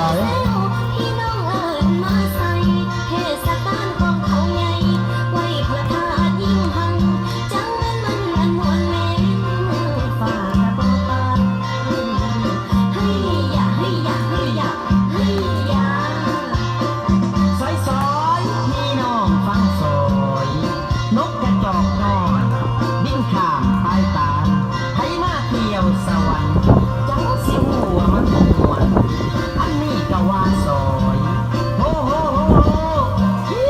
ายพี่น้องเอิญมาใส่เทศกาลของเขาใหญ่ไว้เพื่อทาสยิ่งหังจังนั้นมันอันมวลเมนฝ่าระบปากให้อย่าให้อย่าให้อย่าให้อย่าซอยซอยพี่น้องฟังซอยนกกระจอกนอนบินข้ามปลายตาลให้มาเที่ยวสวรรค์จังสิหัวมันม่วนอันนี้ก็ว่าซอยโฮโฮโฮโฮฮิ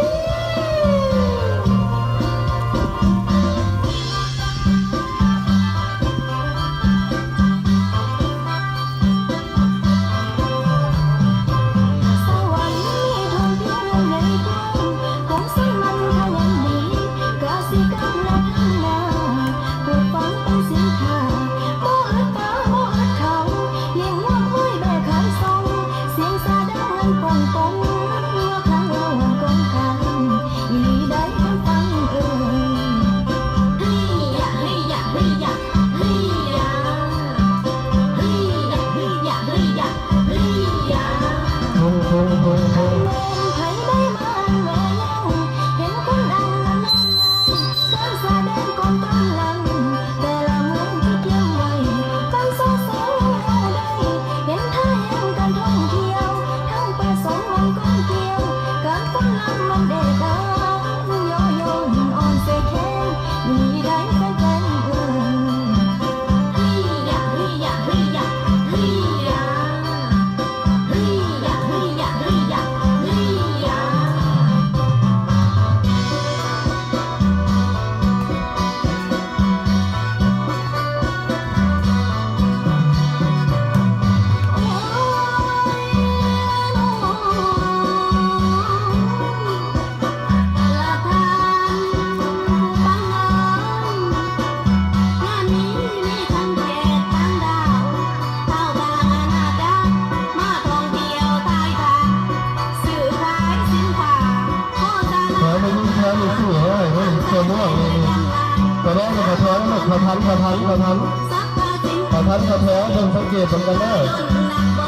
สวรรค์มีทนเพียงในกว้างของสมันทายังดีกาสิกรรมและทางนาผู้ฟังเป็นสินค้าบ่อึดตาบ่อึดเขาเลี้ยงวัวควายแบกขายส่งเสียงซาดังหันป่องป่องเมื่อครั้งเราหันกองกันอีหลีได้คนฟังเอ่ยให้อย่าให้อย่าให้อย่าให้อย่าให้อย่าให้อย่าให้อย่าให้อย่า โอ้โหโหโห แม่นไผได้มาแม่ยังเห็นคนดังละนั่งการแสดงก่อนต้นลังแต่ละเมืองที่เกี่ยวไว้การส่งเสียงเอาได้เห็นท่าแห่งการท่องเที่ยวทั้งประสงค์มันก้องเกี่ยวการฟ้อนรำมันเด็ดดังโยโย่หินอ่อนเสแค้นมีได้แฟนเอ่ยให้อย่าให้อย่าให้อย่าให้อย่า ให้อย่าให้อย่าให้อย่าให้อย่าโอ้ยน้องละทานบางงานนี้มีทั้งแขกทั้งดาวชาวบ้านอาณาจักรมาท่องเที่ยวใต้ทางซื้อขายสินค้าโฆษณา แถวนี้แถวนี้สวยเฮ้ยตัวม่วงนี่ตัวแรกมันกระท้อนมันกระทัน สักกะสิน กระทันกระแถวเบิ่งสังเกตเหมือนกันได้ จนนักบ่